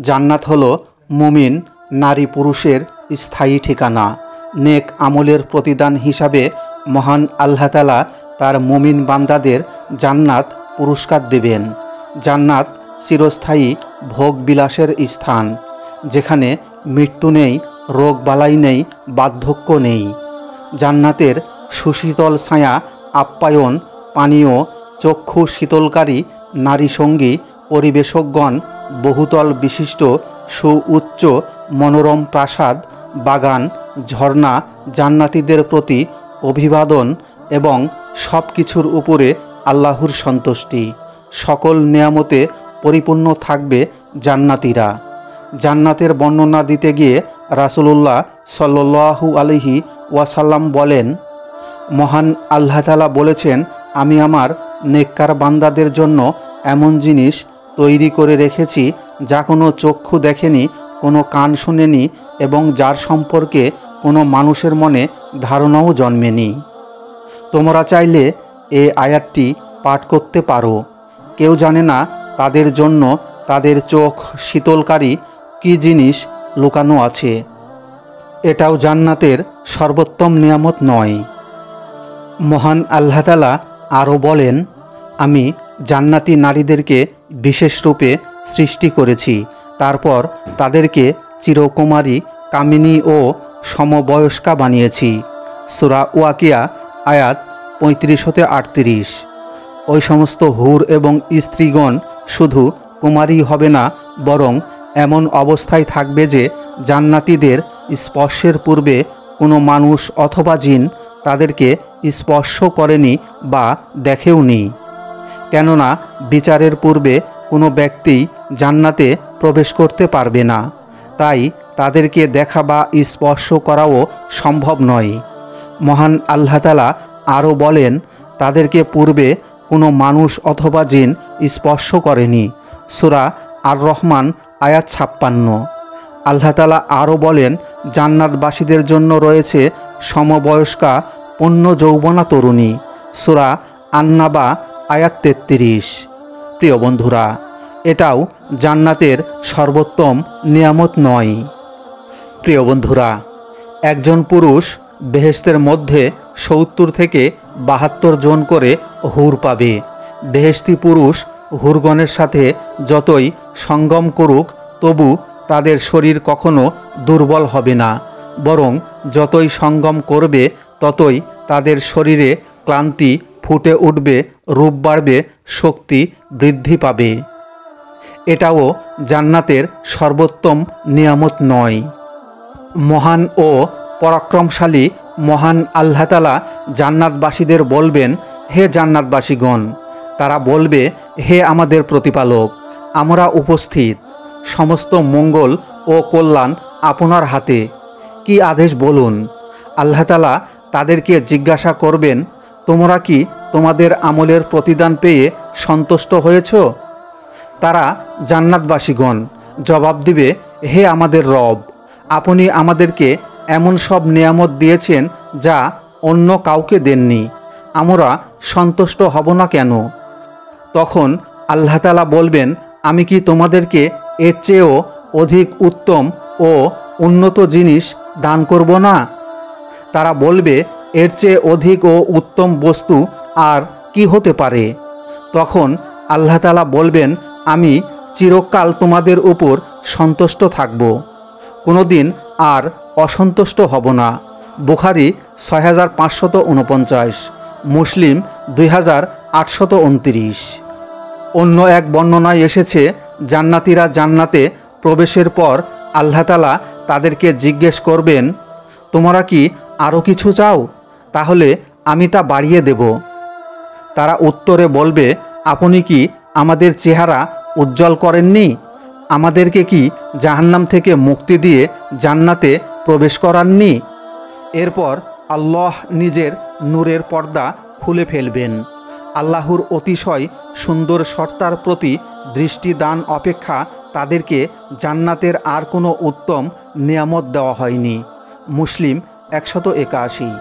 জান্নাত হলো মুমিন নারী পুরুষের স্থায়ী ঠিকানা। নেক আমলের প্রতিদান হিসাবে মহান আল্লাহ তাআলা তার মুমিন বান্দাদের জান্নাত পুরস্কার দেবেন। জান্নাত চিরস্থায়ী ভোগ বিলাসের স্থান, যেখানে মৃত্যু নেই, রোগ বালাই নেই, বার্ধক্য নেই। জান্নাতের সুশীতল ছায়া, আপ্যায়ন, পানীয়, চক্ষু শীতলকারী নারী সঙ্গী, পরিবেশকগণ, বহুতল বিশিষ্ট সুউচ্চ মনোরম প্রাসাদ, বাগান, ঝর্ণা, জান্নাতীদের প্রতি অভিবাদন এবং সব কিছুর উপরে আল্লাহর সন্তুষ্টি। সকল নেয়ামতে পরিপূর্ণ থাকবে জান্নাতীরা। জান্নাতের বর্ণনা দিতে গিয়ে রাসূলুল্লাহ সাল্লাল্লাহু আলাইহি ওয়াসাল্লাম বলেন, মহান আল্লাহ তাআলা বলেছেন, আমি আমার নেককার বান্দাদের জন্য এমন জিনিস তৈরি করে রেখেছি যা কোনো চক্ষু দেখেনি, কোনো কান শোনেনি এবং যার সম্পর্কে কোনো মানুষের মনে ধারণাও জন্মেনি। তোমরা চাইলে এই আয়াতটি পাঠ করতে পারো। কেউ জানে না তাদের জন্য তাদের চোখ শীতলকারী কী জিনিস লুকানো আছে। এটাও জান্নাতের সর্বোত্তম নিয়ামত নয়? মহান আল্লাহ তাআলা আরও বলেন, আমি জান্নাতি নারীদেরকে বিশেষ রূপে সৃষ্টি করেছি, তারপর তাদেরকে চিরকুমারী, কামিনী ও সমবয়স্কা বানিয়েছি। সূরা ওয়াকিয়া আয়াত 35-38। ওই সমস্ত হুর এবং স্ত্রীগণ শুধু কুমারী হবে না, বরং এমন অবস্থায় থাকবে যে জান্নাতীদের স্পর্শের পূর্বে কোনো মানুষ অথবা জিন তাদেরকে স্পর্শ করেনি বা দেখেওনি। কেননা বিচারের পূর্বে কোনো ব্যক্তি জান্নাতে প্রবেশ করতে পারবে না, তাই তাদেরকে দেখা বা স্পর্শ করাও সম্ভব নয়। মহান আল্লাহ তাআলা আরও বলেন, তাদেরকে পূর্বে কোনো মানুষ অথবা জিন স্পর্শ করেনি। সূরা আর রহমান আয়াত 56। আল্লাহ তাআলা আরও বলেন, জান্নাতবাসীদের জন্য রয়েছে সমবয়স্কা পূর্ণ যৌবনা তরুণী। সূরা আন-নাবা আয়াত 33। প্রিয় বন্ধুরা, এটাও জান্নাতের সর্বোত্তম নিয়ামত নয়? প্রিয় বন্ধুরা, একজন পুরুষ বেহেশতের মধ্যে 70 থেকে 72 জন করে হুর পাবে। বেহেশতি পুরুষ হুরগণের সাথে যতই সঙ্গম করুক, তবু তাদের শরীর কখনো দুর্বল হবে না, বরং যতই সঙ্গম করবে ততই তাদের শরীরে ক্লান্তি ফুটে উঠবে, রূপ বাড়বে, শক্তি বৃদ্ধি পাবে। এটাও জান্নাতের সর্বোত্তম নিয়ামত নয়? মহান ও পরাক্রমশালী মহান আল্লাহ তাআলা জান্নাতবাসীদের বলবেন, হে জান্নাতবাসীগণ। তারা বলবে, হে আমাদের প্রতিপালক, আমরা উপস্থিত। সমস্ত মঙ্গল ও কল্যাণ আপনার হাতে, কি আদেশ বলুন। আল্লাহ তাআলা তাদেরকে জিজ্ঞাসা করবেন, তোমরা কি তোমাদের আমলের প্রতিদান পেয়ে সন্তুষ্ট হয়েছ? তারা জান্নাতবাসীগণ জবাব দিবে, হে আমাদের রব, আপনি আমাদেরকে এমন সব নেয়ামত দিয়েছেন যা অন্য কাউকে দেননি, আমরা সন্তুষ্ট হব না কেন? তখন আল্লাহ তাআলা বলবেন, আমি কি তোমাদেরকে এর চেয়েও অধিক উত্তম ও উন্নত জিনিস দান করব না? তারা বলবে, এর চেয়ে অধিক ও উত্তম বস্তু আর কি হতে পারে? তখন আল্লাহ তাআলা বলবেন, আমি চিরকাল তোমাদের উপর সন্তুষ্ট থাকব, কোনোদিন আর অসন্তুষ্ট হব না। বুখারী 6549, মুসলিম 2829। অন্য এক বর্ণনায় এসেছে, জান্নাতীরা জান্নাতে প্রবেশের পর আল্লাহ তাআলা তাদেরকে জিজ্ঞেস করবেন, তোমরা কি আরও কিছু চাও? তাহলে আমি তা বাড়িয়ে দেব। তারা উত্তরে বলবে, আপনি কি আমাদের চেহারা উজ্জ্বল করেননি? আমাদেরকে কি জাহান্নাম থেকে মুক্তি দিয়ে জান্নাতে প্রবেশ করাননি? এরপর আল্লাহ নিজের নূরের পর্দা খুলে ফেলবেন। আল্লাহর অতিশয় সুন্দর সত্তার প্রতি দৃষ্টিদান অপেক্ষা তাদেরকে জান্নাতের আর কোনো উত্তম নিয়ামত দেওয়া হয়নি। মুসলিম 181।